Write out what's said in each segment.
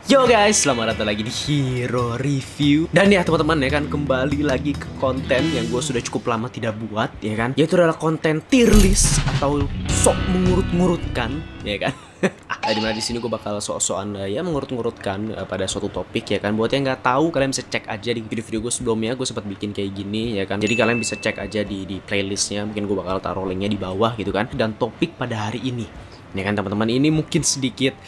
Yo guys, selamat datang lagi di Hero Review. Dan ya teman-teman ya kan, kembali lagi ke konten yang gue sudah cukup lama tidak buat ya kan. Yaitu adalah konten tier list atau sok mengurut-ngurutkan ya kan. Dimana di sini gue bakal sok-sokan ya mengurut-ngurutkan pada suatu topik ya kan. Buat yang nggak tahu, kalian bisa cek aja di video-video gue sebelumnya, gue sempat bikin kayak gini ya kan. Jadi kalian bisa cek aja di playlistnya, mungkin gue bakal taruh linknya di bawah gitu kan. Dan topik pada hari ini ya kan teman-teman, ini mungkin sedikit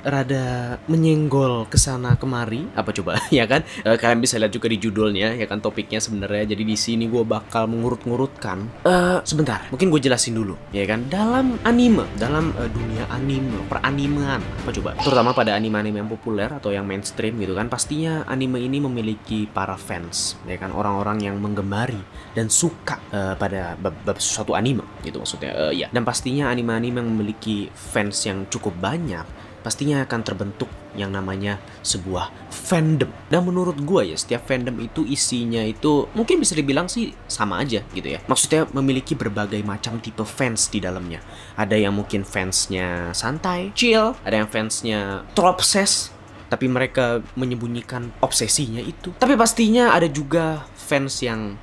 rada menyenggol kesana kemari, apa coba ya kan. Kalian bisa lihat juga di judulnya ya kan, topiknya sebenarnya. Jadi di sini gue bakal mengurut-ngurutkan sebentar, mungkin gue jelasin dulu ya kan. Dalam anime, dalam dunia anime, peranimean apa coba, terutama pada anime-anime yang populer atau yang mainstream gitu kan, pastinya anime ini memiliki para fans ya kan, orang-orang yang menggemari dan suka pada suatu anime gitu maksudnya ya. Dan pastinya anime yang memiliki fans yang cukup banyak pastinya akan terbentuk yang namanya sebuah fandom. Dan menurut gue ya, setiap fandom itu isinya itu mungkin bisa dibilang sih sama aja gitu ya. Maksudnya memiliki berbagai macam tipe fans di dalamnya. Ada yang mungkin fansnya santai, chill, ada yang fansnya terobses tapi mereka menyembunyikan obsesinya itu. Tapi pastinya ada juga fans yang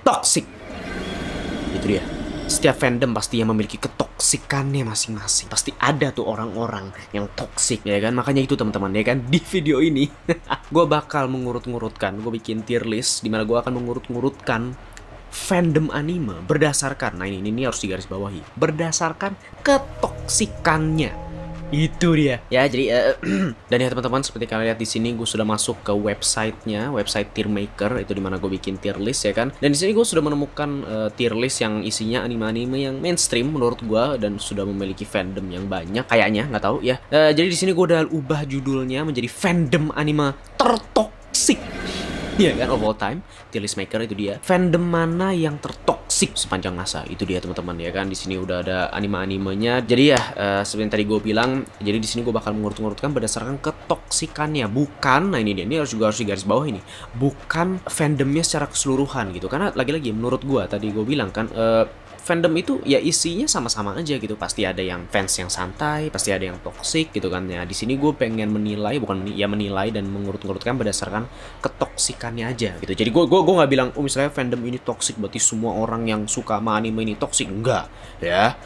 toxic. Itu dia. Setiap fandom pasti yang memiliki ketoksikannya masing-masing. Pasti ada tuh orang-orang yang toksik ya kan. Makanya itu teman-teman ya kan, di video ini gue bakal mengurut-ngurutkan. Gue bikin tier list dimana gue akan mengurut-ngurutkan fandom anime berdasarkan, nah ini harus digarisbawahi, berdasarkan ketoksikannya. Itu dia ya. Jadi dan ya teman-teman, seperti kalian lihat di sini gue sudah masuk ke websitenya, website tier maker, itu dimana gue bikin tier list ya kan. Dan di sini gue sudah menemukan tier list yang isinya anime-anime yang mainstream menurut gue dan sudah memiliki fandom yang banyak kayaknya, nggak tahu ya. Jadi di sini gue udah ubah judulnya menjadi fandom anime tertoksik ya kan, of all time. Tier list maker itu dia, fandom mana yang tertoksik sepanjang masa, itu dia teman-teman ya kan. Di sini udah ada anime-animenya. Jadi ya seperti yang tadi gue bilang, jadi di sini gue bakal mengurut-ngurutkan berdasarkan ketoksikannya, bukan, nah ini dia, ini harus digaris bawah ini, bukan fandomnya secara keseluruhan gitu. Karena lagi-lagi menurut gue, tadi gue bilang kan, fandom itu ya isinya sama-sama aja gitu. Pasti ada yang fans yang santai, pasti ada yang toksik gitu kan. Ya di sini gue pengen menilai, menilai dan mengurut-ngurutkan berdasarkan ketoksikannya aja gitu. Jadi gue nggak bilang oh misalnya fandom ini toksik berarti semua orang yang suka sama anime ini toksik, enggak ya.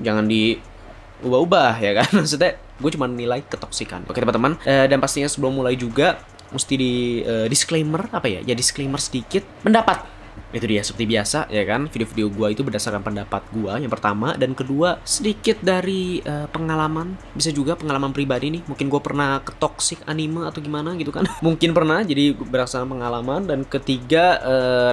Jangan diubah-ubah ya kan. Maksudnya gue cuma menilai ketoksikan. Oke teman-teman, dan pastinya sebelum mulai juga mesti di disclaimer apa ya? Ya disclaimer sedikit pendapat. Itu dia, seperti biasa ya kan, video-video gua itu berdasarkan pendapat gua yang pertama, dan kedua sedikit dari pengalaman, bisa juga pengalaman pribadi nih. Mungkin gua pernah ketoksik anime atau gimana gitu kan. Mungkin pernah, jadi berdasarkan pengalaman. Dan ketiga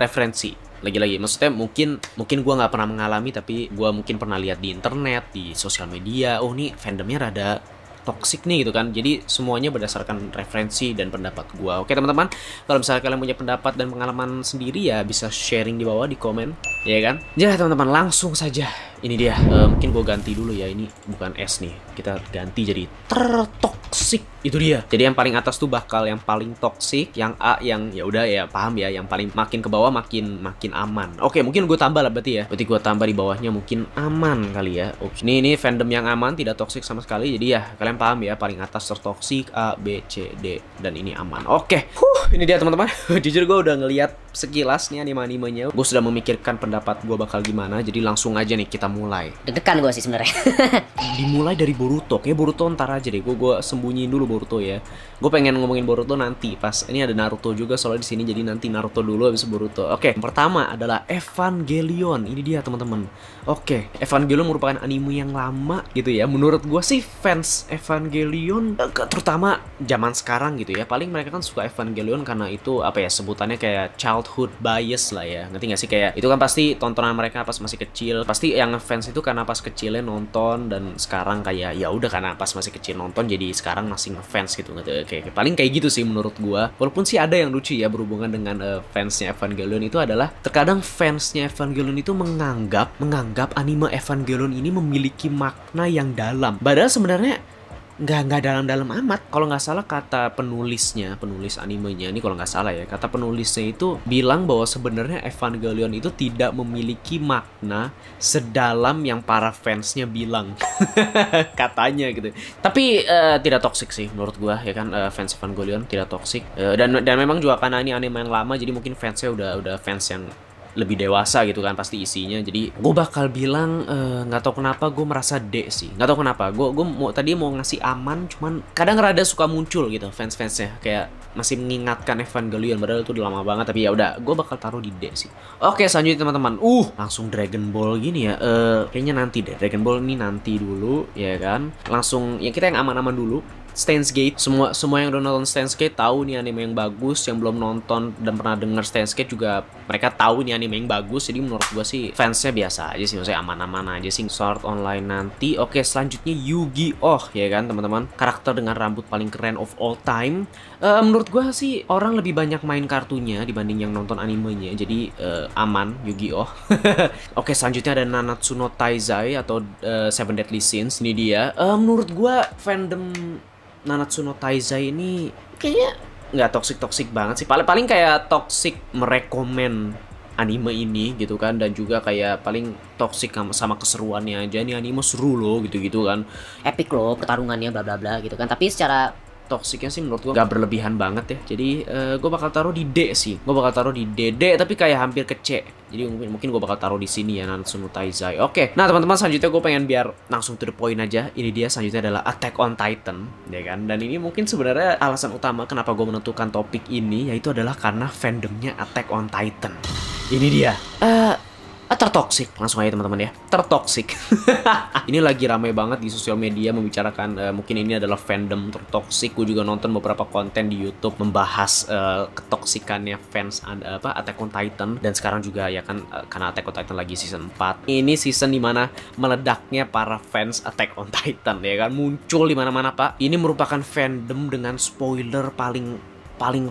referensi. Lagi-lagi maksudnya mungkin gua nggak pernah mengalami, tapi gua mungkin pernah lihat di internet, di sosial media, oh nih fandomnya rada toxic nih gitu kan. Jadi semuanya berdasarkan referensi dan pendapat gua. Oke teman-teman, kalau misalnya kalian punya pendapat dan pengalaman sendiri ya bisa sharing di bawah di komen ya kan. Ya teman-teman, langsung saja. Ini dia, mungkin gua ganti dulu ya, ini bukan S nih, kita ganti jadi tertoksik. Itu dia. Jadi yang paling atas tuh bakal yang paling toksik, yang A yang ya udah ya paham ya, yang paling makin ke bawah makin aman. Oke, mungkin gue tambah lah berarti ya. Berarti gue tambah di bawahnya mungkin aman kali ya. Ups. Ini fandom yang aman, tidak toksik sama sekali. Jadi ya kalian paham ya, paling atas tertoksik A, B, C, D, dan ini aman. Oke. Ini dia teman-teman. Jujur gue udah ngeliat sekilas nih anime-animenya. Gue sudah memikirkan pendapat gue bakal gimana. Jadi langsung aja nih kita mulai. Deg-degan gue sih sebenarnya. Dimulai dari Boruto. Kayak Boruto ntar aja deh. Gue sembunyiin dulu Boruto ya. Gue pengen ngomongin Boruto nanti pas ini ada Naruto juga soalnya di sini. Jadi nanti Naruto dulu habis Boruto. Oke, yang pertama adalah Evangelion. Ini dia teman-teman. Oke, Evangelion merupakan anime yang lama gitu ya. Menurut gue sih fans Evangelion terutama zaman sekarang gitu ya, paling mereka kan suka Evangelion karena itu apa ya, sebutannya kayak childhood bias lah ya. Ngerti gak sih, kayak itu kan pasti tontonan mereka pas masih kecil. Pasti yang fans itu karena pas kecilnya nonton dan sekarang kayak ya udah karena pas masih kecil nonton jadi sekarang masih ngefans gitu. Kayak paling kayak gitu sih menurut gua. Walaupun sih ada yang lucu ya berhubungan dengan fansnya Evangelion, itu adalah terkadang fansnya Evangelion itu menganggap anime Evangelion ini memiliki makna yang dalam. Padahal sebenarnya nggak dalam-dalam amat. Kalau nggak salah kata penulis animenya ini, kalau nggak salah ya, kata penulisnya itu bilang bahwa sebenarnya Evangelion itu tidak memiliki makna sedalam yang para fansnya bilang. Katanya gitu. Tapi tidak toksik sih menurut gua ya kan, fans Evangelion tidak toksik. Dan memang juga karena ini anime yang lama, jadi mungkin fansnya udah fans yang lebih dewasa gitu kan pasti isinya. Jadi gue bakal bilang nggak tahu kenapa gue merasa D sih, nggak tahu kenapa gue tadi mau ngasih aman, cuman kadang rada suka muncul gitu fans-fansnya kayak masih mengingatkan Evangelion padahal itu udah lama banget. Tapi ya udah, gue bakal taruh di D sih. Oke, selanjutnya teman-teman, langsung Dragon Ball gini ya. Kayaknya nanti deh, Dragon Ball ini nanti dulu ya kan. Langsung ya kita yang aman-aman dulu. Steins Gate, semua yang udah nonton Steins Gate tahu nih anime yang bagus. Yang belum nonton dan pernah denger Steins Gate juga mereka tahu nih anime yang bagus. Jadi menurut gua sih fansnya biasa aja sih, maksudnya aman-aman aja sih. Sword Online nanti. Oke, selanjutnya Yu-Gi-Oh ya kan teman-teman, karakter dengan rambut paling keren of all time. Menurut gua sih orang lebih banyak main kartunya dibanding yang nonton animenya, jadi aman Yu-Gi-Oh. Oke, selanjutnya ada Nanatsu no Taizai atau Seven Deadly Sins. Ini dia. Menurut gua fandom Nanatsu no Taizai ini kayaknya nggak toksik banget sih. Paling kayak toksik merekomen anime ini gitu kan, dan juga kayak paling toksik sama keseruannya aja. Nih anime seru loh gitu-gitu kan, Epic loh pertarungannya bla bla bla gitu kan. Tapi secara toksiknya sih menurut gue gak berlebihan banget ya. Jadi gue bakal taruh di D sih. Gue bakal taruh di D tapi kayak hampir ke C. Jadi mungkin gue bakal taruh di sini ya, Nanatsu no Taizai. Oke. Nah teman-teman, selanjutnya gue pengen biar langsung to the point aja. Ini dia selanjutnya adalah Attack on Titan, ya kan. Dan ini mungkin sebenarnya alasan utama kenapa gue menentukan topik ini, yaitu adalah karena fandomnya Attack on Titan. Ini dia. Tertoksik, langsung aja teman-teman ya, tertoksik. Ini lagi rame banget di sosial media membicarakan mungkin ini adalah fandom tertoksik. Gue juga nonton beberapa konten di YouTube membahas ketoksikannya fans Attack on Titan. Dan sekarang juga ya kan, karena Attack on Titan lagi season 4. Ini season dimana meledaknya para fans Attack on Titan ya kan, muncul di mana-mana Pak. Ini merupakan fandom dengan spoiler paling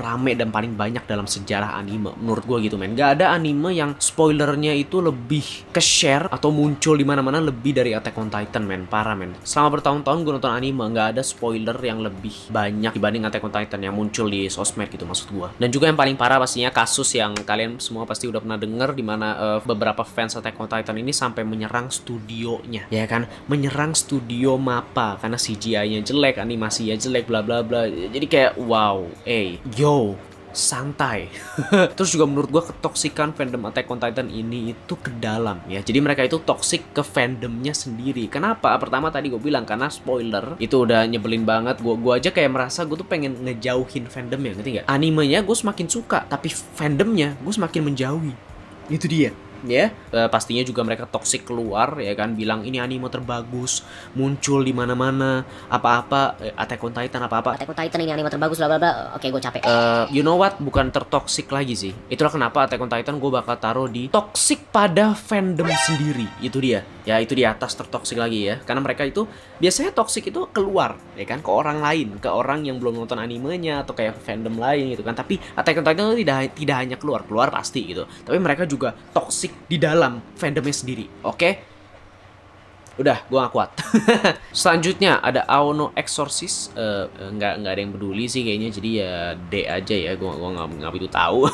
rame dan paling banyak dalam sejarah anime menurut gue gitu men. Gak ada anime yang spoilernya itu lebih ke-share atau muncul di mana-mana lebih dari Attack on Titan men, parah men. Selama bertahun-tahun gue nonton anime, gak ada spoiler yang lebih banyak dibanding Attack on Titan yang muncul di sosmed gitu maksud gue. Dan juga yang paling parah pastinya kasus yang kalian semua pasti udah pernah denger, dimana beberapa fans Attack on Titan ini sampai menyerang studionya ya kan, menyerang studio MAPPA karena CGI-nya jelek, animasinya jelek, bla bla bla. Jadi kayak wow, yo, santai. Terus juga menurut gue ketoksikan fandom Attack on Titan ini itu ke dalam ya. Jadi mereka itu toksik ke fandomnya sendiri. Kenapa? Pertama tadi gue bilang karena spoiler itu udah nyebelin banget. Gue aja kayak merasa gue tuh pengen ngejauhin fandomnya, ngerti gak? Animenya gue semakin suka, tapi fandomnya gue semakin menjauhi. Itu dia. Ya, pastinya juga mereka toksik keluar ya kan, bilang ini anime terbagus, muncul di mana-mana, apa-apa Attack on Titan apa-apa. Attack on Titan ini anime terbagus bla bla bla. Oke, gue capek. You know what? Bukan tertoksik lagi sih. Itulah kenapa Attack on Titan gue bakal taruh di toksik pada fandom sendiri. Itu dia. Ya, itu di atas tertoksik lagi ya. Karena mereka itu biasanya toksik itu keluar ya kan, ke orang lain, ke orang yang belum nonton animenya atau kayak fandom lain gitu kan. Tapi Attack on Titan itu tidak hanya keluar pasti gitu. Tapi mereka juga toksik di dalam fandomnya sendiri. Oke? Udah, gue gak kuat. Selanjutnya ada Aono Exorcist. Nggak ada yang peduli sih kayaknya, jadi ya D aja ya. Gue nggak begitu tahu.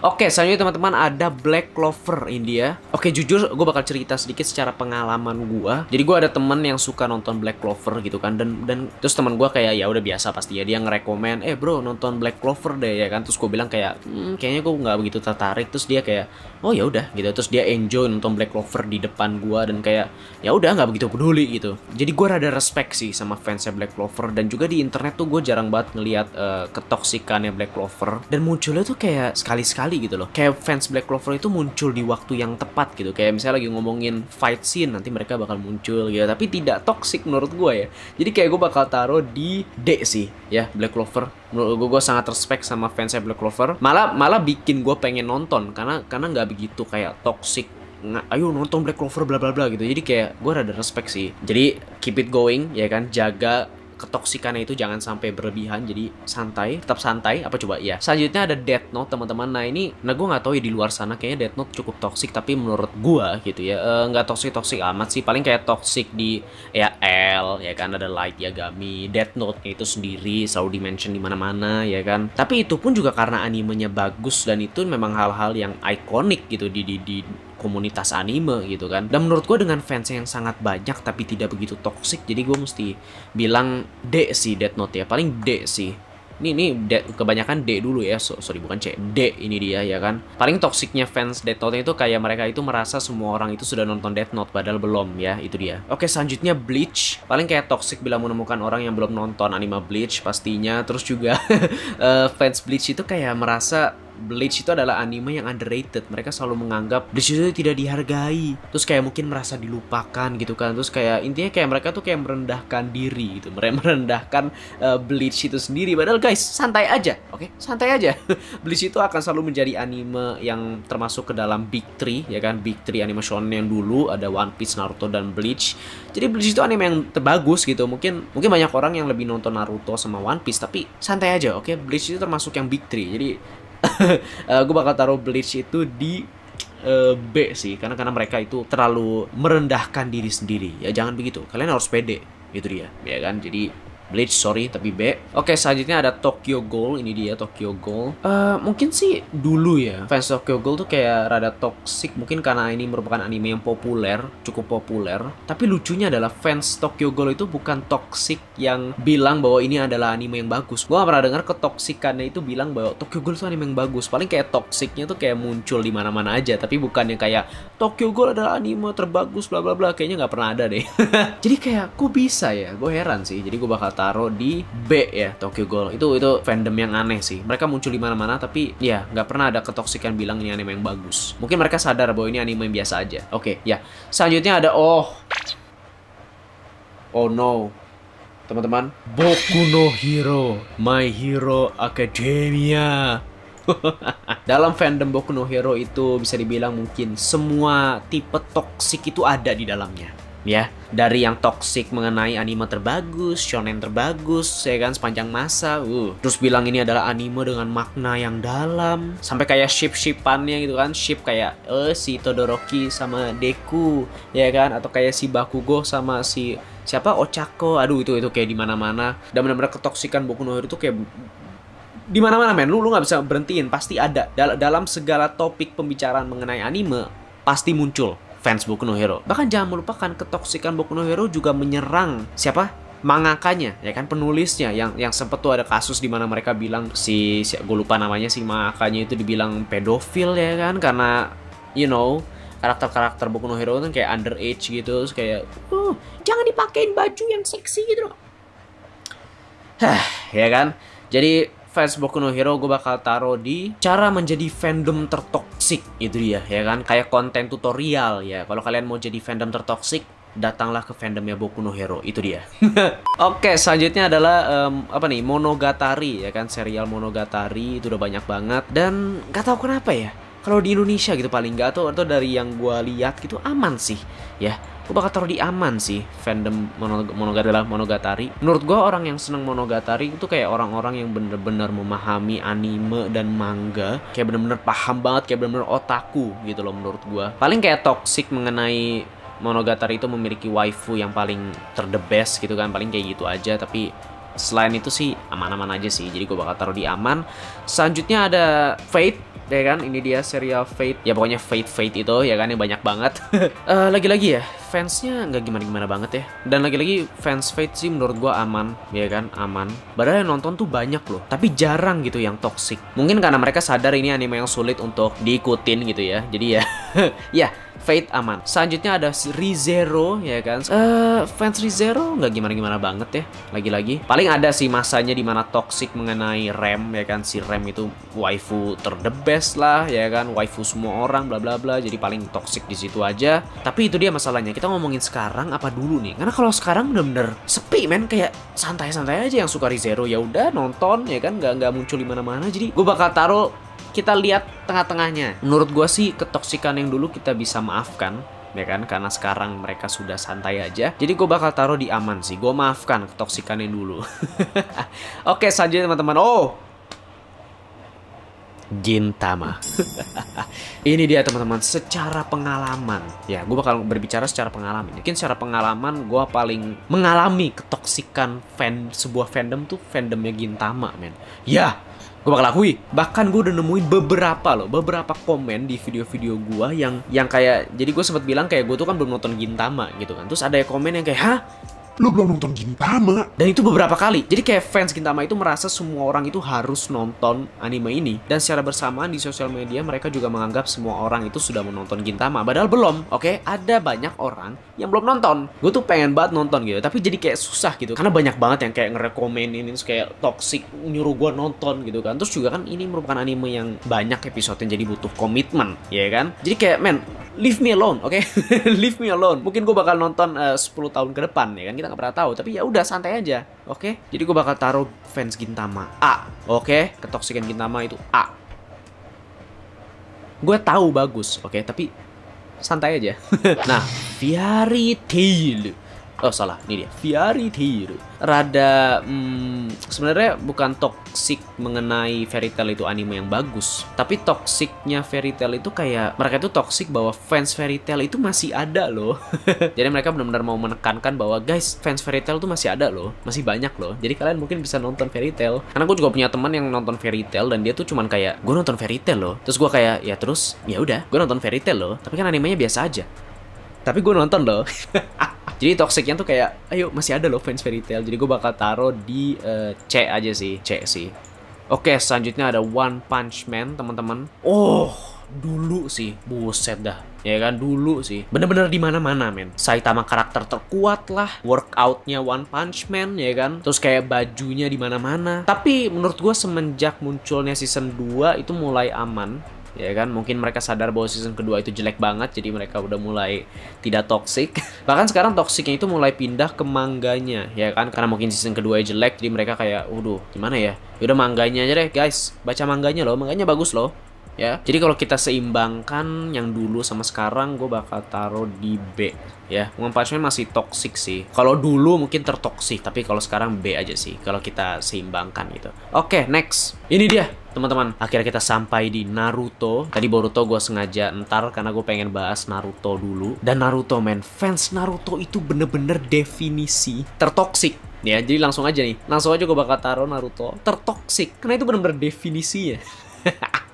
Oke, selanjutnya teman-teman ada Black Clover India. Oke, jujur gue bakal cerita sedikit secara pengalaman gue. Jadi gue ada temen yang suka nonton Black Clover gitu kan, dan terus teman gue kayak ya udah biasa pasti ya, dia ngerekomen, bro nonton Black Clover deh ya kan. Terus gue bilang kayak kayaknya gue nggak begitu tertarik. Terus dia kayak oh ya udah gitu. Terus dia enjoy nonton Black Clover di depan gue, dan kayak ya udah nggak begitu peduli gitu. Jadi gue rada respect sih sama fansnya Black Clover. Dan juga di internet tuh gue jarang banget ngelihat ketoksikannya Black Clover, dan munculnya tuh kayak sekali-sekali gitu loh. Kayak fans Black Clover itu muncul di waktu yang tepat gitu. Kayak misalnya lagi ngomongin fight scene, nanti mereka bakal muncul gitu, tapi tidak toksik menurut gue ya. Jadi kayak gue bakal taruh di D sih ya, Black Clover. Menurut gue sangat respect sama fansnya Black Clover. Malah bikin gue pengen nonton karena nggak begitu kayak toksik. Ayo nonton Black Clover bla bla bla gitu. Jadi kayak gue rada respect sih. Jadi keep it going ya kan, jaga ketoksikannya itu jangan sampai berlebihan, jadi santai, tetap santai. Apa coba ya. Selanjutnya ada Death Note teman-teman. Nah ini, gue nggak tahu ya di luar sana kayaknya Death Note cukup toksik, tapi menurut gue gitu ya nggak toksik amat sih. Paling kayak toksik di ya L ya kan, ada Light Yagami, Death Note-nya itu sendiri selalu di-mention di mana-mana ya kan. Tapi itu pun juga karena animenya bagus dan itu memang hal-hal yang ikonik gitu di komunitas anime gitu kan. Dan menurut gue dengan fans yang sangat banyak tapi tidak begitu toksik, jadi gue mesti bilang D sih Death Note ya, paling D sih. Ini D, kebanyakan D dulu ya, sorry bukan C, D ini dia ya kan. Paling toksiknya fans Death Note itu kayak mereka itu merasa semua orang itu sudah nonton Death Note padahal belum ya, itu dia. Oke, selanjutnya Bleach. Paling kayak toksik bila menemukan orang yang belum nonton anime Bleach pastinya. Terus juga fans Bleach itu kayak merasa Bleach itu adalah anime yang underrated. Mereka selalu menganggap Bleach itu tidak dihargai. Terus kayak mungkin merasa dilupakan gitu kan. Terus kayak intinya kayak mereka tuh kayak merendahkan diri gitu. Mereka merendahkan Bleach itu sendiri. Padahal guys, santai aja. Oke, santai aja. Bleach itu akan selalu menjadi anime yang termasuk ke dalam Big 3 ya kan. Big 3 anime shonen yang dulu ada One Piece, Naruto, dan Bleach. Jadi Bleach itu anime yang terbagus gitu. Mungkin banyak orang yang lebih nonton Naruto sama One Piece, tapi santai aja. Oke, Bleach itu termasuk yang Big 3. Jadi gue bakal taruh Bleach itu di B sih, karena mereka itu terlalu merendahkan diri sendiri. Ya jangan begitu, kalian harus pede, itu dia ya kan. Jadi Bleach sorry tapi B. Oke, selanjutnya ada Tokyo Ghoul. Ini dia Tokyo Ghoul. Mungkin sih dulu ya fans Tokyo Ghoul tuh kayak rada toxic, mungkin karena ini merupakan anime yang populer, cukup populer. Tapi lucunya adalah fans Tokyo Ghoul itu bukan toxic yang bilang bahwa ini adalah anime yang bagus. Gue gak pernah dengar ketoksikannya itu bilang bahwa Tokyo Ghoul itu anime yang bagus. Paling kayak toksiknya tuh kayak muncul di mana-mana aja, tapi bukan yang kayak Tokyo Ghoul adalah anime terbagus bla bla bla. Kayaknya nggak pernah ada deh. Jadi kayak kok bisa ya? Gue heran sih. Jadi gue bakal taruh di B ya Tokyo Ghoul. Itu fandom yang aneh sih. Mereka muncul di mana-mana tapi ya nggak pernah ada ketoksikan bilang ini anime yang bagus. Mungkin mereka sadar bahwa ini anime yang biasa aja. Oke, ya. Selanjutnya ada oh no. Teman-teman, Boku no Hero, My Hero Academia. Dalam fandom Boku no Hero itu bisa dibilang mungkin semua tipe toksik itu ada di dalamnya. Ya, dari yang toksik mengenai anime terbagus, shonen terbagus, ya kan sepanjang masa, terus bilang ini adalah anime dengan makna yang dalam, sampai kayak ship-shipannya gitu kan, ship kayak si Todoroki sama Deku, ya kan, atau kayak si Bakugo sama si siapa Ochako, aduh itu kayak di mana-mana. Dan benar-benar ketoksikan Boku no Hero itu kayak di mana-mana men, lu nggak bisa berhentiin, pasti ada dalam segala topik pembicaraan mengenai anime pasti muncul fans Boku no Hero. Bahkan jangan melupakan ketoksikan Boku no Hero juga menyerang siapa? Mangakanya, ya kan, penulisnya yang sempet tuh ada kasus di mana mereka bilang si gue lupa namanya, si mangakanya itu dibilang pedofil ya kan, karena you know karakter-karakter Boku no Hero kan kayak underage gitu, terus kayak jangan dipakein baju yang seksi gitu loh. Ya kan? Jadi fans Boku no Hero gue bakal taruh di cara menjadi fandom tertoksik, itu dia ya kan, kayak konten tutorial ya. Kalau kalian mau jadi fandom tertoksik, datanglah ke fandomnya Boku no Hero, itu dia. Oke, selanjutnya adalah Monogatari ya kan, serial Monogatari itu udah banyak banget dan gak tahu kenapa ya, kalau di Indonesia gitu paling nggak atau dari yang gue lihat gitu aman sih ya. Gue bakal taruh di aman sih fandom Monogatari. Menurut gue orang yang seneng Monogatari itu kayak orang-orang yang bener-bener memahami anime dan manga, kayak bener-bener paham banget, kayak bener-bener otaku gitu loh menurut gue. Paling kayak toxic mengenai Monogatari itu memiliki waifu yang paling the best gitu kan, paling kayak gitu aja. Tapi selain itu sih aman-aman aja sih, jadi gue bakal taruh di aman. Selanjutnya ada Fate ya kan, ini dia serial Fate ya, pokoknya Fate itu ya kan, yang banyak banget. Lagi-lagi ya fansnya nggak gimana-gimana banget ya, dan lagi-lagi fans Fate sih menurut gua aman ya kan, aman. Padahal yang nonton tuh banyak loh, tapi jarang gitu yang toxic. Mungkin karena mereka sadar ini anime yang sulit untuk diikutin gitu ya, jadi ya ya Fate aman. Selanjutnya ada ReZero ya kan. Fans ReZero nggak gimana-gimana banget ya. Lagi-lagi paling ada sih masanya dimana toxic mengenai Rem ya kan. Si Rem itu waifu the best lah ya kan, waifu semua orang bla bla bla. Jadi paling toxic di situ aja. Tapi itu dia masalahnya. Kita ngomongin sekarang apa dulu nih? Karena kalau sekarang bener-bener sepi men, kayak santai-santai aja yang suka ReZero ya udah nonton ya kan, nggak muncul di mana-mana. Jadi gue bakal taruh, kita lihat tengah-tengahnya. Menurut gue sih ketoksikan yang dulu kita bisa maafkan ya kan, karena sekarang mereka sudah santai aja. Jadi gue bakal taruh di aman sih. Gue maafkan ketoksikannya dulu. Oke, selanjutnya teman-teman. Oh, Gintama. Ini dia teman-teman, secara pengalaman. Ya, gue bakal berbicara secara pengalaman. Mungkin secara pengalaman gue paling mengalami ketoksikan sebuah fandom tuh fandomnya Gintama, men. Ya, gue bakal akui. Bahkan gue udah nemuin beberapa komen di video-video gue yang kayak, jadi gue sempat bilang kayak gue tuh kan belum nonton Gintama gitu kan. Terus ada komen yang kayak, hah? Lu belum nonton Gintama? Dan itu beberapa kali. Jadi kayak fans Gintama itu merasa semua orang itu harus nonton anime ini. Dan secara bersamaan di sosial media mereka juga menganggap semua orang itu sudah menonton Gintama. Padahal belum, oke? Ada banyak orang yang belum nonton. Gue tuh pengen banget nonton gitu, tapi jadi kayak susah gitu. Karena banyak banget yang kayak ngerekomenin ini, kayak toxic, nyuruh gue nonton gitu kan. Terus juga kan ini merupakan anime yang banyak episodenya, jadi butuh komitmen, ya kan? Jadi kayak, men, leave me alone, oke? Leave me alone. Mungkin gue bakal nonton 10 tahun ke depan, ya kan? Kita nggak pernah tahu, tapi ya udah santai aja, oke? Jadi gue bakal taruh fans Gintama A, oke? Ketoksikan Gintama itu A. Gue tahu bagus, oke? Tapi santai aja. Nah, Fairy Tail. Oh salah, ini dia, Fairy Tail. Rada sebenarnya bukan toxic mengenai Fairy Tail itu anime yang bagus, tapi toksiknya Fairy Tail itu kayak mereka itu toxic bahwa fans Fairy Tail itu masih ada loh. Jadi mereka benar-benar mau menekankan bahwa guys, fans Fairy Tail itu masih ada loh, masih banyak loh. Jadi kalian mungkin bisa nonton Fairy Tail. Karena gue juga punya teman yang nonton Fairy Tail dan dia tuh cuman kayak, gue nonton Fairy Tail loh. Terus gue kayak, ya terus, ya udah, gue nonton Fairy Tail loh. Tapi kan animenya biasa aja. Tapi gue nonton loh. Jadi toksiknya tuh kayak, ayo masih ada loh fans Fairy Tail. Jadi gue bakal taruh di C aja sih, C sih. Oke, selanjutnya ada One Punch Man, teman-teman. Oh, dulu sih, buset dah. Ya kan, dulu sih. Bener-bener di mana-mana, men. Saitama karakter terkuat lah, workoutnya One Punch Man, ya kan. Terus kayak bajunya di mana-mana. Tapi menurut gue semenjak munculnya season 2 itu mulai aman. Ya kan, mungkin mereka sadar bahwa season kedua itu jelek banget, jadi mereka udah mulai tidak toksik. Bahkan sekarang toksiknya itu mulai pindah ke mangganya, ya kan, karena mungkin season kedua jelek, jadi mereka kayak, waduh, gimana ya? Yaudah mangganya aja deh, guys, baca mangganya loh, mangganya bagus loh. Ya, jadi kalau kita seimbangkan yang dulu sama sekarang, gue bakal taruh di B. Ya, One Punch Man masih toksik sih. Kalau dulu mungkin tertoksik, tapi kalau sekarang B aja sih. Kalau kita seimbangkan gitu. Oke, next. Ini dia, teman-teman. Akhirnya kita sampai di Naruto. Tadi Boruto gue sengaja entar karena gue pengen bahas Naruto dulu. Dan Naruto, men, fans Naruto itu bener-bener definisi tertoksik. Ya, jadi langsung aja nih. Langsung aja gue bakal taruh Naruto tertoksik. Karena itu bener-bener definisinya.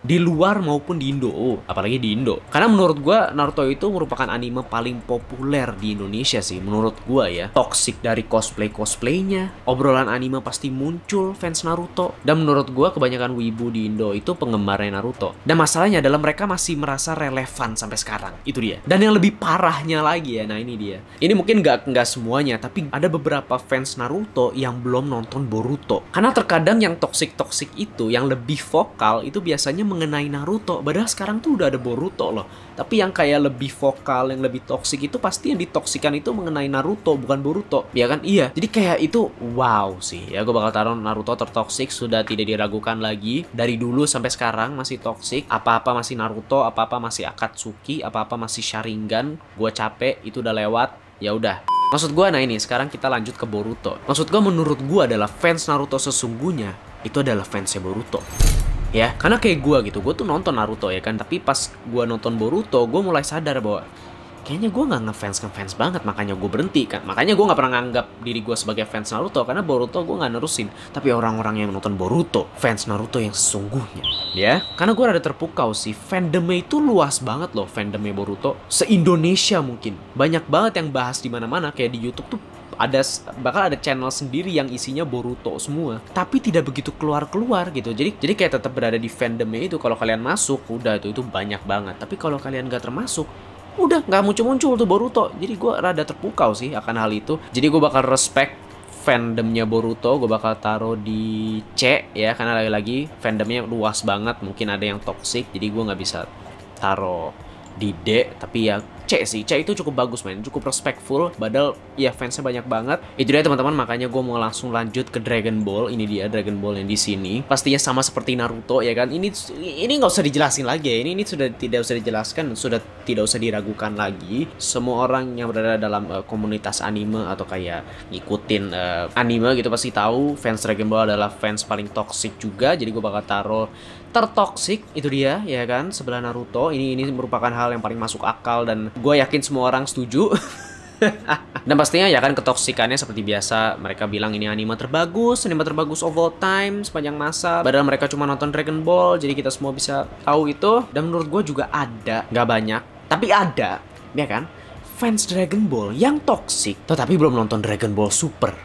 Di luar maupun di Indo, apalagi di Indo. Karena menurut gua Naruto itu merupakan anime paling populer di Indonesia sih, menurut gua ya. Toxic dari cosplaynya, obrolan anime pasti muncul fans Naruto. Dan menurut gua kebanyakan wibu di Indo itu penggemarnya Naruto. Dan masalahnya adalah mereka masih merasa relevan sampai sekarang. Itu dia. Dan yang lebih parahnya lagi ya, nah ini dia. Ini mungkin nggak semuanya, tapi ada beberapa fans Naruto yang belum nonton Boruto. Karena terkadang yang toxic itu, yang lebih vokal itu biasanya mengenai Naruto. Padahal sekarang tuh udah ada Boruto loh. Tapi yang kayak lebih vokal, yang lebih toksik itu pasti yang ditoksikan itu mengenai Naruto, bukan Boruto. Ya kan? Iya. Jadi kayak itu wow sih. Ya gue bakal taruh Naruto tertoksik, sudah tidak diragukan lagi. Dari dulu sampai sekarang masih toksik. Apa-apa masih Naruto, apa-apa masih Akatsuki, apa-apa masih Sharingan. Gue capek, itu udah lewat. Ya udah. Maksud gue, nah ini sekarang kita lanjut ke Boruto. Maksud gue, menurut gue adalah fans Naruto sesungguhnya itu adalah fansnya Boruto. Ya, karena kayak gue gitu, gue tuh nonton Naruto ya kan, tapi pas gue nonton Boruto, gue mulai sadar bahwa kayaknya gue nggak ngefans banget, makanya gue berhenti kan. Makanya gue nggak pernah nganggap diri gue sebagai fans Naruto, karena Boruto gue nggak nerusin. Tapi orang-orang yang nonton Boruto, fans Naruto yang sesungguhnya, ya. Karena gue rada terpukau sih, fandomnya itu luas banget loh, fandomnya Boruto. Se-Indonesia mungkin, banyak banget yang bahas di mana-mana, kayak di YouTube tuh bakal ada channel sendiri yang isinya Boruto semua, tapi tidak begitu keluar gitu. Jadi kayak tetap berada di fandomnya itu. Kalau kalian masuk, udah itu banyak banget. Tapi kalau kalian gak termasuk, udah nggak muncul tuh Boruto. Jadi gue rada terpukau sih akan hal itu. Jadi gue bakal respect fandomnya Boruto, gue bakal taruh di C ya, karena lagi-lagi fandomnya luas banget. Mungkin ada yang toxic, jadi gue nggak bisa taruh di D. Tapi ya C sih. C itu cukup bagus men, cukup respectful. Padahal ya fansnya banyak banget. Itu dia teman-teman, makanya gue mau langsung lanjut ke Dragon Ball. Ini dia Dragon Ball yang di sini. Pastinya sama seperti Naruto ya kan. Ini nggak usah dijelasin lagi ya. Ini sudah tidak usah dijelaskan, sudah tidak usah diragukan lagi. Semua orang yang berada dalam komunitas anime atau kayak ngikutin anime gitu pasti tahu fans Dragon Ball adalah fans paling toxic juga. Jadi gue bakal taruh tertoxic itu dia ya kan, sebelah Naruto. Ini merupakan hal yang paling masuk akal dan gue yakin semua orang setuju. Dan pastinya ya kan ketoksikannya seperti biasa, mereka bilang ini anime terbagus of all time sepanjang masa. Padahal mereka cuma nonton Dragon Ball, jadi kita semua bisa tahu itu. Dan menurut gue juga ada, nggak banyak, tapi ada, ya kan, fans Dragon Ball yang toksik tetapi belum nonton Dragon Ball Super.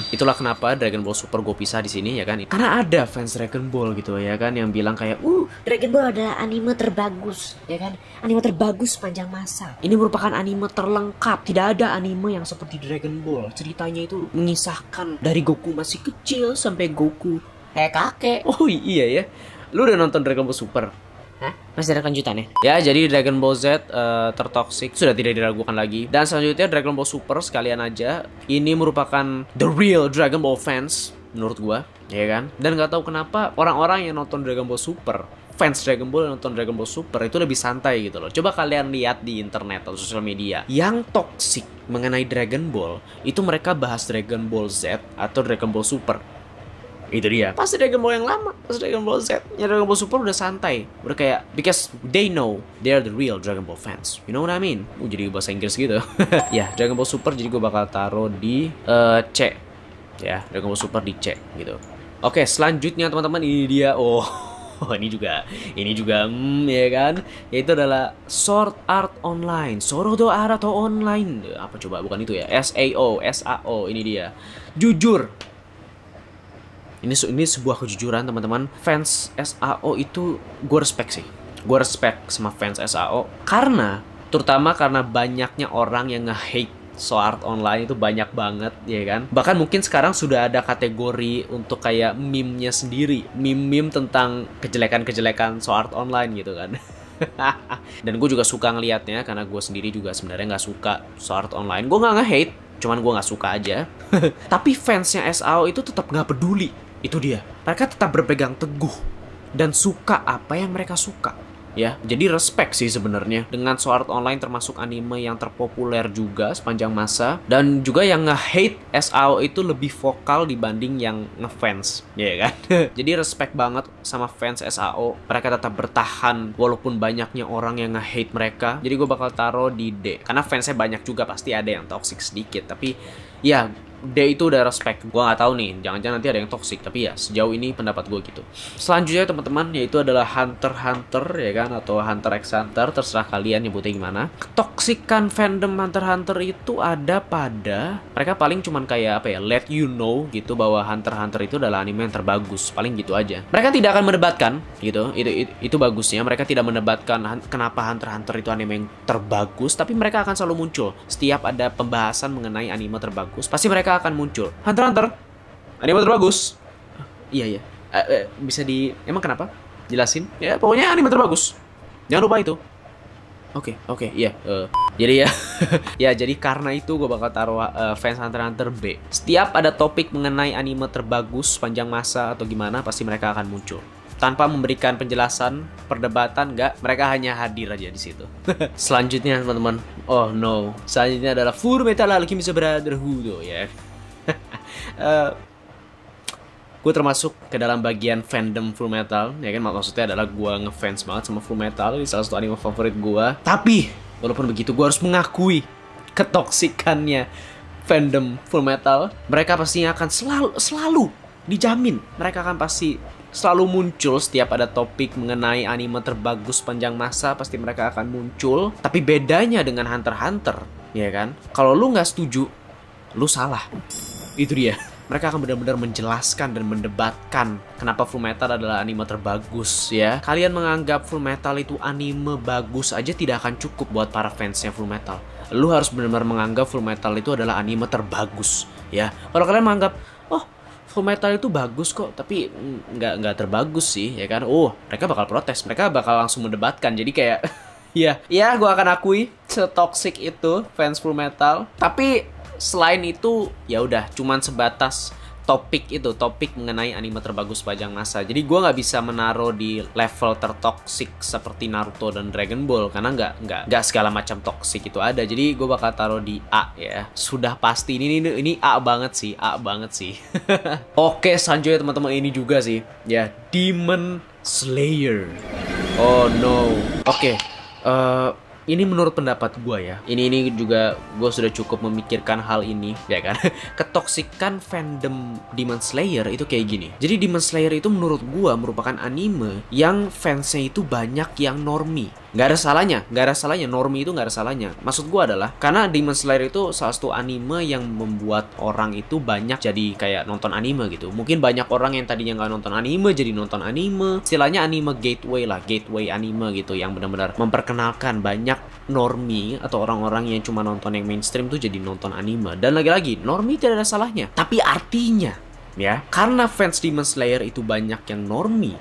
Itulah kenapa Dragon Ball Super gue pisah di sini ya kan. Karena ada fans Dragon Ball gitu ya kan yang bilang kayak Dragon Ball adalah anime terbagus, ya kan? Anime terbagus sepanjang masa. ini merupakan anime terlengkap. Tidak ada anime yang seperti Dragon Ball. Ceritanya itu mengisahkan dari Goku masih kecil sampai Goku Kakek. oh iya ya. Lu udah nonton Dragon Ball Super? Hah? Masih ada kelanjutannya? Ya, jadi Dragon Ball Z tertoksik sudah tidak diragukan lagi. Dan selanjutnya Dragon Ball Super sekalian aja. Ini merupakan the real Dragon Ball fans menurut gua, ya kan? Dan nggak tahu kenapa orang-orang yang nonton Dragon Ball Super, fans Dragon Ball yang nonton Dragon Ball Super itu lebih santai gitu loh. Coba kalian lihat di internet atau sosial media yang toksik mengenai Dragon Ball, itu mereka bahas Dragon Ball Z atau Dragon Ball Super. Itu dia. Pas Dragon Ball yang lama, pas Dragon Ball Z, ya Dragon Ball Super udah santai. Udah kayak, because they know they're the real Dragon Ball fans. You know what I mean? Jadi bahasa Inggris gitu. Ya, Dragon Ball Super jadi gue bakal taruh di C. Ya, Dragon Ball Super di C gitu. Oke, selanjutnya teman-teman ini dia. Oh, ini juga ya kan. Yaitu adalah Sword Art Online. Sword Art atau online. Apa coba? Bukan itu ya. SAO ini dia. Jujur. Ini sebuah kejujuran teman-teman. Fans SAO itu gue respect sih. Gue respect sama fans SAO terutama karena banyaknya orang yang nge-hate Sword Art Online itu banyak banget ya kan. Bahkan mungkin sekarang sudah ada kategori untuk kayak meme-nya sendiri, meme tentang kejelekan-kejelekan Sword Art Online gitu kan. Dan gue juga suka ngelihatnya karena gue sendiri juga sebenarnya nggak suka Sword Art Online. Gue nggak nge-hate, cuman gue nggak suka aja. Tapi fansnya SAO itu tetap nggak peduli. Itu dia. Mereka tetap berpegang teguh dan suka apa yang mereka suka. Ya, jadi respect sih sebenarnya dengan Sword Art Online, termasuk anime yang terpopuler juga sepanjang masa. Dan juga yang nge-hate SAO itu lebih vokal dibanding yang ngefans, ya kan? Jadi respect banget sama fans SAO. Mereka tetap bertahan walaupun banyaknya orang yang nge-hate mereka. Jadi gue bakal taruh di D. Karena fansnya banyak juga, pasti ada yang toxic sedikit. Tapi ya, D itu udah respect. Gue gak tahu nih, jangan-jangan nanti ada yang toxic. Tapi ya, sejauh ini pendapat gue gitu. Selanjutnya teman-teman, yaitu adalah Hunter x Hunter ya kan, atau Hunter x Hunter, terserah kalian nyebutnya gimana. Ketoksikan fandom Hunter x Hunter itu ada pada mereka paling cuman kayak apa ya, let you know gitu bahwa Hunter x Hunter itu adalah anime yang terbagus. Paling gitu aja. Mereka tidak akan mendebatkan gitu. Itu bagusnya. Mereka tidak mendebatkan kenapa Hunter x Hunter itu anime yang terbagus, tapi mereka akan selalu muncul setiap ada pembahasan mengenai anime terbagus. Pasti mereka akan muncul. Hunter x Hunter anime terbagus. Iya. Bisa emang kenapa? Jelasin. Ya, pokoknya anime terbagus. Jangan lupa itu. Oke, iya. Jadi ya, ya jadi karena itu gue bakal taruh fans Hunter x Hunter B. Setiap ada topik mengenai anime terbagus sepanjang masa atau gimana, pasti mereka akan muncul. Tanpa memberikan penjelasan, perdebatan, mereka hanya hadir aja di situ. Selanjutnya teman-teman, oh no, selanjutnya adalah Fullmetal Alchemist Brotherhood ya. Gue termasuk ke dalam bagian fandom Fullmetal ya kan, maksudnya adalah gue ngefans banget sama Fullmetal, ini salah satu anime favorit gue. Tapi walaupun begitu, gue harus mengakui ketoksikannya fandom Fullmetal. Mereka pastinya akan selalu dijamin, mereka akan pasti selalu muncul setiap ada topik mengenai anime terbagus panjang masa. Pasti mereka akan muncul. Tapi bedanya dengan Hunter x Hunter ya kan, kalau lu nggak setuju, lu salah. Itu dia. Mereka akan benar-benar menjelaskan dan mendebatkan kenapa Fullmetal adalah anime terbagus ya. Kalian menganggap Fullmetal itu anime bagus aja tidak akan cukup buat para fansnya Fullmetal. Lu harus benar-benar menganggap Fullmetal itu adalah anime terbagus ya. Kalau kalian menganggap, oh Fullmetal itu bagus kok, tapi nggak terbagus sih ya kan. Oh, mereka bakal protes, mereka bakal langsung mendebatkan. Jadi kayak Iya, iya, gue akan akui setoxic itu fans Full Metal. Tapi selain itu ya udah, cuman sebatas topik mengenai anime terbagus sepanjang masa. Jadi gue nggak bisa menaruh di level tertoksik seperti Naruto dan Dragon Ball karena nggak segala macam toksik itu ada. Jadi gue bakal taruh di A ya. Sudah pasti ini A banget sih, A banget sih. Oke, selanjutnya teman-teman ini juga sih ya, Demon Slayer. Oh no. Oke. Ini menurut pendapat gue ya. Ini juga gue sudah cukup memikirkan hal ini, ya kan? Ketoksikan fandom Demon Slayer itu kayak gini. Jadi Demon Slayer itu menurut gue merupakan anime yang fansnya itu banyak yang normie. Nggak ada salahnya. Normie itu nggak ada salahnya. Maksud gue adalah karena Demon Slayer itu salah satu anime yang membuat orang itu banyak jadi kayak nonton anime gitu. Mungkin banyak orang yang tadinya nggak nonton anime jadi nonton anime. Istilahnya anime gateway lah, gateway anime gitu, yang benar-benar memperkenalkan banyak normie atau orang-orang yang cuma nonton yang mainstream tuh jadi nonton anime. Dan lagi-lagi, normie tidak ada salahnya. Tapi artinya ya, karena fans Demon Slayer itu banyak yang normie,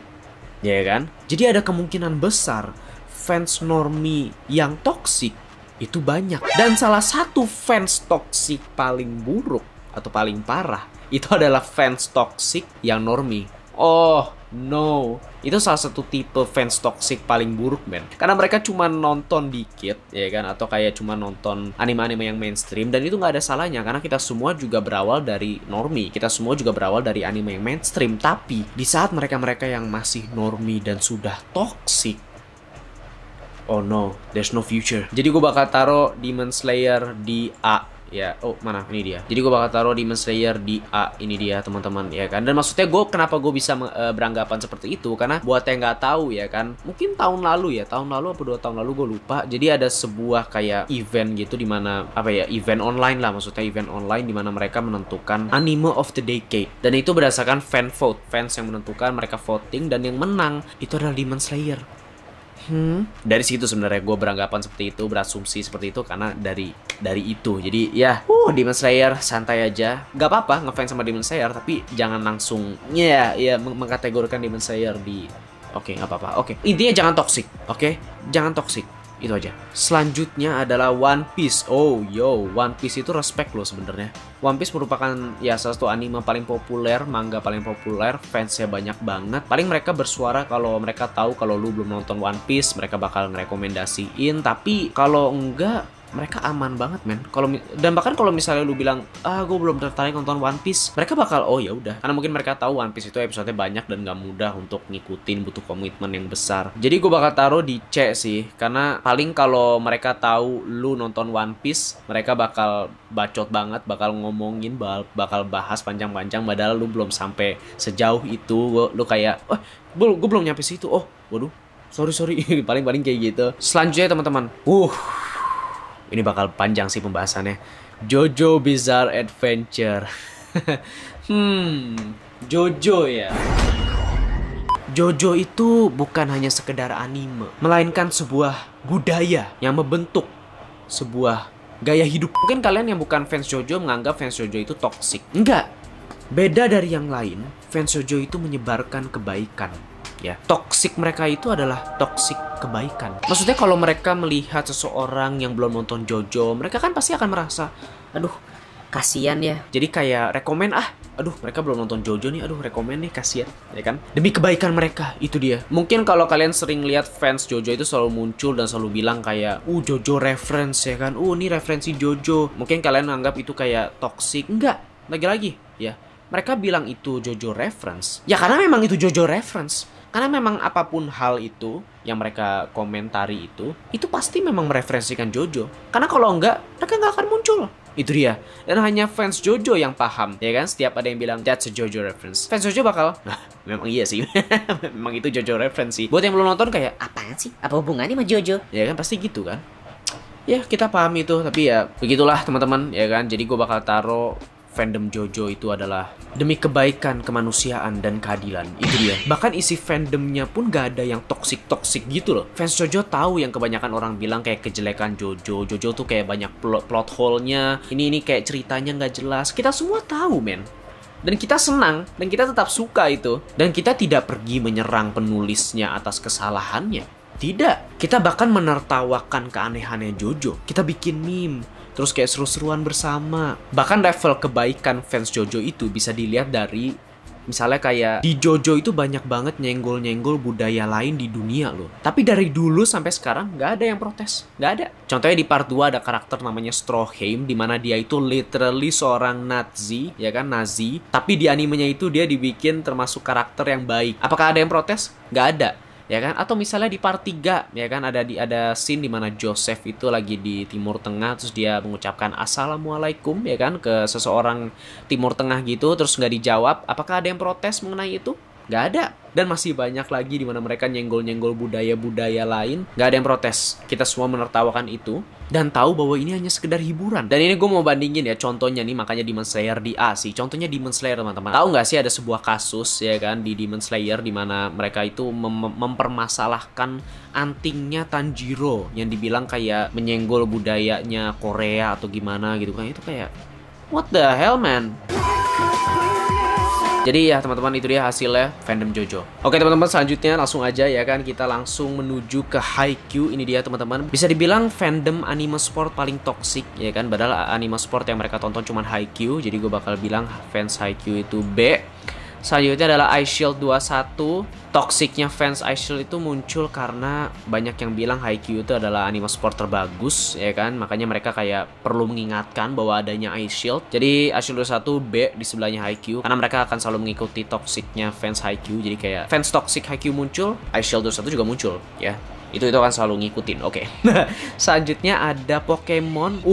ya kan? Jadi ada kemungkinan besar fans normie yang toksik itu banyak. Dan salah satu fans toksik paling buruk atau paling parah itu adalah fans toksik yang normie. Oh no, itu salah satu tipe fans toxic paling buruk, men. Karena mereka cuma nonton dikit, ya kan, atau kayak cuma nonton anime-anime yang mainstream. Dan itu nggak ada salahnya, karena kita semua juga berawal dari normie. Kita semua juga berawal dari anime yang mainstream. Tapi di saat mereka-mereka yang masih normie dan sudah toxic, oh no, there's no future. Jadi gue bakal taruh Demon Slayer di A. Ya, oh mana ini dia. Jadi gue bakal taruh Demon Slayer di A. Ini dia teman-teman, ya kan. Dan maksudnya kenapa gue bisa beranggapan seperti itu, karena buat yang nggak tahu ya kan, mungkin tahun lalu apa 2 tahun lalu gue lupa. Jadi ada sebuah kayak event gitu, dimana apa ya, event online lah, maksudnya event online dimana mereka menentukan anime of the decade. Dan itu berdasarkan fan vote, fans yang menentukan, mereka voting, dan yang menang itu adalah Demon Slayer. Dari situ sebenarnya gue beranggapan seperti itu, berasumsi seperti itu karena dari itu. Jadi ya, Demon Slayer santai aja, gak apa-apa ngefans sama Demon Slayer, tapi jangan langsung mengkategorikan Demon Slayer di oke, gak apa-apa. Oke, intinya jangan toksik, oke? Jangan toksik. Itu aja. Selanjutnya adalah One Piece. Oh, One Piece itu respect loh sebenarnya. One Piece merupakan ya salah satu anime paling populer, manga paling populer, fansnya banyak banget. Paling mereka bersuara kalau mereka tahu kalau lu belum nonton One Piece, mereka bakal ngerekomendasiin. Tapi kalau enggak, mereka aman banget, men. Dan bahkan kalau misalnya lu bilang, gue belum tertarik nonton One Piece, mereka bakal, oh ya udah, karena mungkin mereka tahu One Piece itu episodenya banyak dan gak mudah untuk ngikutin, butuh komitmen yang besar. Jadi gue bakal taruh di C sih, karena paling kalau mereka tahu lu nonton One Piece, mereka bakal bacot banget, bakal ngomongin, bakal bahas panjang-panjang, padahal lu belum sampai sejauh itu. Lu kayak, gue belum nyampe situ. Oh, waduh, sorry. Paling kayak gitu. Selanjutnya teman-teman, ini bakal panjang sih pembahasannya. JoJo Bizarre Adventure. JoJo ya. JoJo itu bukan hanya sekedar anime, melainkan sebuah budaya yang membentuk sebuah gaya hidup. Mungkin kalian yang bukan fans JoJo menganggap fans JoJo itu toksik. Enggak. Beda dari yang lain, fans JoJo itu menyebarkan kebaikan. Ya, toksik mereka itu adalah toksik kebaikan. Maksudnya kalau mereka melihat seseorang yang belum nonton JoJo, mereka kan pasti akan merasa, aduh, kasihan ya. Jadi kayak rekomen, mereka belum nonton JoJo nih, rekomen nih, kasihan, ya kan? Demi kebaikan mereka, itu dia. Mungkin kalau kalian sering lihat fans JoJo itu selalu muncul dan selalu bilang kayak, JoJo reference ya kan, ini referensi JoJo. Mungkin kalian anggap itu kayak toksik. Enggak, lagi-lagi, ya. Mereka bilang itu JoJo reference, ya karena memang itu JoJo reference. Karena memang apapun hal itu yang mereka komentari itu pasti memang mereferensikan JoJo. Karena kalau enggak, mereka nggak akan muncul. Itu dia. Dan hanya fans JoJo yang paham, ya kan? Setiap ada yang bilang, that's a JoJo reference, fans JoJo bakal, memang iya sih. Memang itu JoJo reference sih. Buat yang belum nonton kayak, apaan sih? Apa hubungannya sama JoJo? Ya kan, pasti gitu kan. Ya, kita paham itu. Tapi ya, begitulah teman-teman, ya kan? Jadi gue bakal taruh fandom JoJo itu adalah demi kebaikan, kemanusiaan, dan keadilan. Itu dia. Bahkan isi fandomnya pun gak ada yang toksik-toksik gitu loh. Fans JoJo tahu yang kebanyakan orang bilang kayak kejelekan JoJo. JoJo tuh kayak banyak plot hole-nya. Ini kayak ceritanya gak jelas. Kita semua tahu, men. Dan kita senang, dan kita tetap suka itu. Dan kita tidak pergi menyerang penulisnya atas kesalahannya. Tidak. Kita bahkan menertawakan keanehannya Jojo. Kita bikin meme, terus kayak seru-seruan bersama. Bahkan level kebaikan fans Jojo itu bisa dilihat dari misalnya kayak di Jojo itu banyak banget nyenggol-nyenggol budaya lain di dunia loh. Tapi dari dulu sampai sekarang nggak ada yang protes. Nggak ada. Contohnya di part 2 ada karakter namanya Stroheim, di mana dia itu literally seorang Nazi, ya kan, Nazi. Tapi di animenya itu dia dibikin termasuk karakter yang baik. Apakah ada yang protes? Nggak ada. Ya kan, atau misalnya di part 3 ya kan, ada scene di mana Joseph itu lagi di Timur Tengah, terus dia mengucapkan assalamualaikum ya kan ke seseorang Timur Tengah gitu, terus nggak dijawab. Apakah ada yang protes mengenai itu? Nggak ada. Dan masih banyak lagi di mana mereka nyenggol-nyenggol budaya-budaya lain. Nggak ada yang protes. Kita semua menertawakan itu dan tahu bahwa ini hanya sekedar hiburan. Dan ini gue mau bandingin ya, contohnya nih, makanya Demon Slayer di A sih. Contohnya Demon Slayer, teman-teman. Tahu nggak sih ada sebuah kasus ya kan di Demon Slayer di mana mereka itu mempermasalahkan antingnya Tanjiro yang dibilang kayak menyenggol budayanya Korea atau gimana gitu kan. Itu kayak what the hell, man? Jadi ya teman-teman, itu dia hasilnya fandom Jojo. Oke teman-teman, selanjutnya langsung aja ya kan, kita langsung menuju ke Haikyuu. Ini dia teman-teman, bisa dibilang fandom anime sport paling toksik ya kan. Padahal anime sport yang mereka tonton cuma Haikyuu. Jadi gue bakal bilang fans Haikyuu itu B. Selanjutnya adalah iShield 21. Toksiknya fans iShield itu muncul karena banyak yang bilang Haikyuu itu adalah anime sport terbagus ya kan. Makanya mereka kayak perlu mengingatkan bahwa adanya iShield. Jadi iShield 21 B di sebelahnya Haikyuu, karena mereka akan selalu mengikuti toksiknya fans Haikyuu. Jadi kayak fans toksik Haikyuu muncul, iShield 21 juga muncul ya. Itu akan selalu ngikutin. Oke. Selanjutnya ada Pokemon.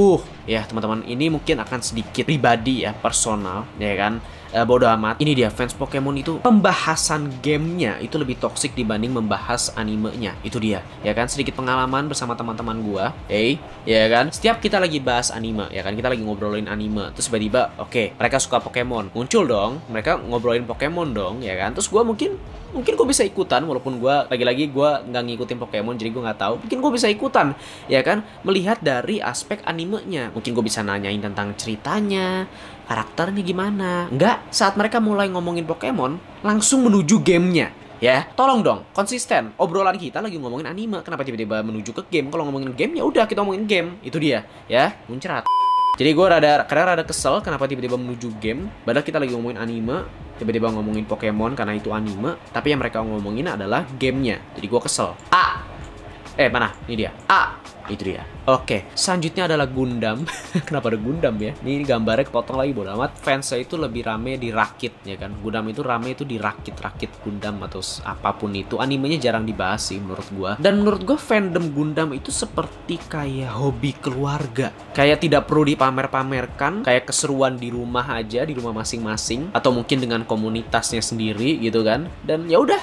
Ya teman-teman, ini mungkin akan sedikit pribadi ya, personal ya kan. Bodoh amat. Ini dia, fans Pokemon itu pembahasan gamenya itu lebih toksik dibanding membahas animenya. Itu dia ya kan. Sedikit pengalaman bersama teman-teman gua, ya kan, setiap kita lagi bahas anime ya kan, kita lagi ngobrolin anime, terus tiba-tiba oke, mereka suka Pokemon, muncul dong mereka ngobrolin Pokemon dong ya kan. Terus gua mungkin gue bisa ikutan, walaupun gue lagi-lagi gue nggak ngikutin Pokemon, jadi gue nggak tahu. Mungkin gue bisa ikutan ya kan, melihat dari aspek animenya. Mungkin gue bisa nanyain tentang ceritanya, karakternya gimana. Nggak, saat mereka mulai ngomongin Pokemon langsung menuju gamenya ya. Tolong dong, konsisten. Obrolan kita lagi ngomongin anime, kenapa tiba-tiba menuju ke game? Kalau ngomongin game ya udah kita ngomongin game. Itu dia ya, muncrat. Jadi gue kadang rada kesel kenapa tiba-tiba menuju game, padahal kita lagi ngomongin anime, tiba-tiba ngomongin Pokemon karena itu anime, tapi yang mereka ngomongin adalah gamenya. Jadi gue kesel. Mana? Ini dia. Itu dia. Oke, selanjutnya adalah Gundam. Kenapa ada Gundam ya? Ini gambarnya kepotong lagi, bodo amat. Fansnya itu lebih rame di rakit ya kan. Gundam itu rame itu di rakit Gundam atau apapun itu. Animenya jarang dibahas sih menurut gua. Dan menurut gua fandom Gundam itu seperti kayak hobi keluarga. Kayak tidak perlu dipamer-pamerkan, kayak keseruan di rumah aja, di rumah masing-masing, atau mungkin dengan komunitasnya sendiri gitu kan. Dan ya udah,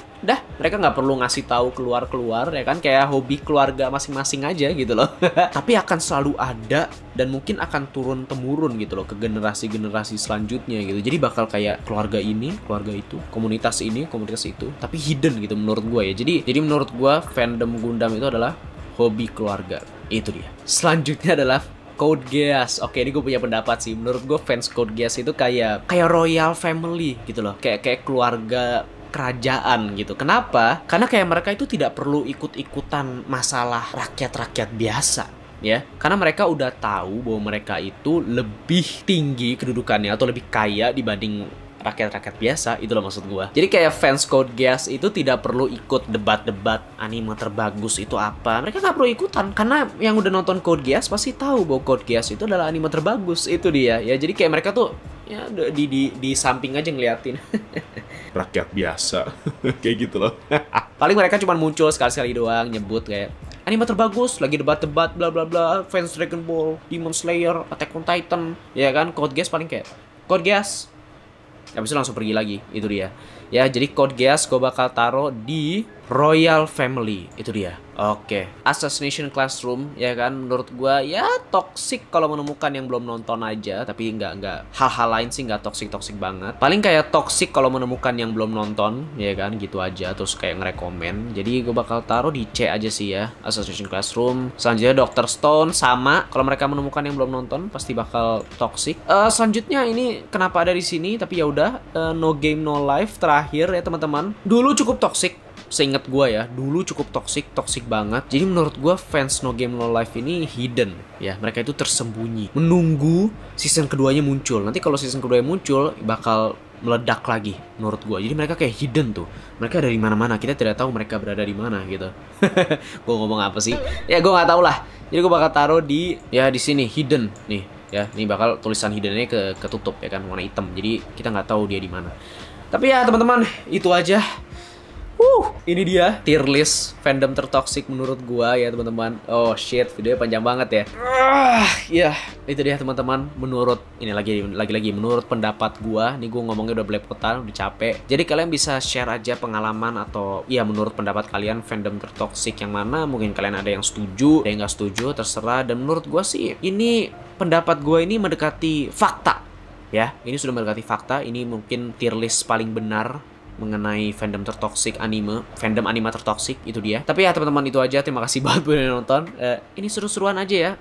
mereka nggak perlu ngasih tahu keluar ya kan, kayak hobi keluarga masing-masing aja gitu loh. Tapi akan selalu ada dan mungkin akan turun-temurun gitu loh ke generasi-generasi selanjutnya gitu. Jadi bakal kayak keluarga ini, keluarga itu, komunitas ini, komunitas itu, tapi hidden gitu menurut gue ya. Jadi menurut gue fandom Gundam itu adalah hobi keluarga. Itu dia. Selanjutnya adalah Code Geass. Oke, ini gue punya pendapat sih. Menurut gue fans Code Geass itu kayak royal family gitu loh. Kayak keluarga kerajaan gitu. Kenapa? Karena kayak mereka itu tidak perlu ikut-ikutan masalah rakyat-rakyat biasa ya. Karena mereka udah tahu bahwa mereka itu lebih tinggi kedudukannya atau lebih kaya dibanding rakyat-rakyat biasa. Itu loh maksud gua. Jadi kayak fans Code Geass itu tidak perlu ikut debat-debat anime terbagus itu apa. Mereka nggak perlu ikutan karena yang udah nonton Code Geass pasti tahu bahwa Code Geass itu adalah anime terbagus. Itu dia ya. Jadi kayak mereka tuh ya di samping aja ngeliatin. Rakyat biasa. Kayak gitu loh. Paling mereka cuma muncul sekali-sekali doang nyebut kayak anime terbagus, lagi debat-debat bla bla bla, fans Dragon Ball, Demon Slayer, Attack on Titan, ya kan. Code Geass paling kayak Code Geass, habis itu langsung pergi lagi. Itu dia ya. Jadi Code Geass gue bakal taruh di Royal Family. Itu dia. Oke. Assassination Classroom ya kan, menurut gue ya toxic kalau menemukan yang belum nonton aja. Tapi nggak hal-hal lain sih nggak toxic banget. Paling kayak toxic kalau menemukan yang belum nonton ya kan, gitu aja. Terus kayak ngerekomen. Jadi gue bakal taruh di C aja sih ya, Assassination Classroom. Selanjutnya Dr. Stone sama. Kalau mereka menemukan yang belum nonton pasti bakal toxic. Selanjutnya ini kenapa ada di sini? Tapi ya udah, No Game No Life terakhir ya teman-teman. Dulu cukup toxic seingat gue ya, dulu cukup toxic banget. Jadi menurut gue fans No Game No Life ini hidden ya, mereka itu tersembunyi menunggu season keduanya muncul. Nanti kalau season keduanya muncul bakal meledak lagi menurut gue. Jadi mereka kayak hidden tuh, mereka ada di mana-mana, kita tidak tahu mereka berada di mana gitu. Gue ngomong apa sih ya, gue nggak tahu lah. Jadi gue bakal taruh di sini hidden nih ya, ini bakal tulisan hiddennya ketutup ya kan, warna hitam, jadi kita nggak tahu dia di mana. Tapi ya teman-teman, itu aja. Ini dia tier list fandom tertoxic menurut gua ya teman-teman. Oh shit, videonya panjang banget ya. Ya, itu dia teman-teman. Menurut ini lagi menurut pendapat gua. Nih gua ngomongnya udah belepotan, udah capek. Jadi kalian bisa share aja pengalaman atau ya menurut pendapat kalian fandom tertoxic yang mana. Mungkin kalian ada yang setuju, ada yang nggak setuju, terserah. Dan menurut gua sih ini pendapat gua ini mendekati fakta. Ya, ini sudah mendekati fakta. Ini mungkin tier list paling benar mengenai fandom tertoxic anime, fandom anime tertoxic, itu dia. Tapi ya teman-teman, itu aja. Terima kasih banget udah nonton. Ini seru-seruan aja ya.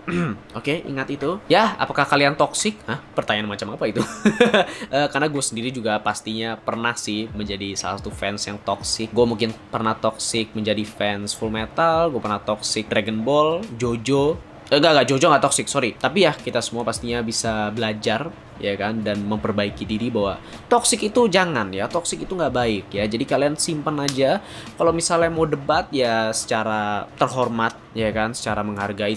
Oke, ingat itu. Ya, apakah kalian toxic? Hah? Pertanyaan macam apa itu? Karena gue sendiri juga pastinya pernah sih menjadi salah satu fans yang toxic. Gue mungkin pernah toxic menjadi fans Full Metal. Gue pernah toxic Dragon Ball, Jojo. Enggak, Jojo nggak toxic, sorry. Tapi ya, kita semua pastinya bisa belajar, ya kan, dan memperbaiki diri bahwa toxic itu jangan ya, toxic itu nggak baik ya. Jadi kalian simpan aja. Kalau misalnya mau debat ya secara terhormat, ya kan, secara menghargai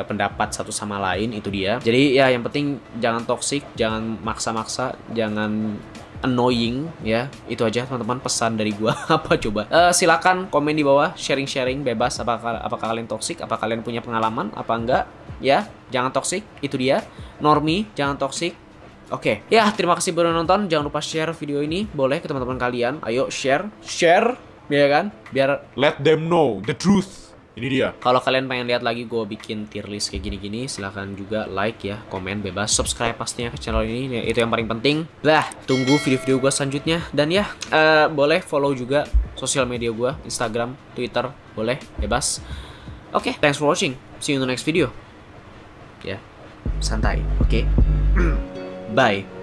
pendapat satu sama lain, itu dia. Jadi ya yang penting jangan toxic, jangan maksa-maksa, jangan annoying ya. Itu aja teman-teman pesan dari gua. Apa coba? Silakan komen di bawah, sharing bebas. Apakah kalian toxic? Apa kalian punya pengalaman? Apa enggak? Ya, jangan toxic. Itu dia. Normi, jangan toxic. Oke. Ya, terima kasih udah nonton. Jangan lupa share video ini, boleh ke teman-teman kalian. Ayo share, ya kan? Biar Let them know the truth. Ini dia. kalau kalian pengen lihat lagi gue bikin tier list kayak gini-gini, silahkan juga like ya, komen bebas, subscribe pastinya ke channel ini, itu yang paling penting. Lah, tunggu video-video gue selanjutnya. Dan ya, boleh follow juga sosial media gue, Instagram, Twitter, boleh, bebas. Oke, thanks for watching. See you in the next video. Ya, santai, oke? Bye.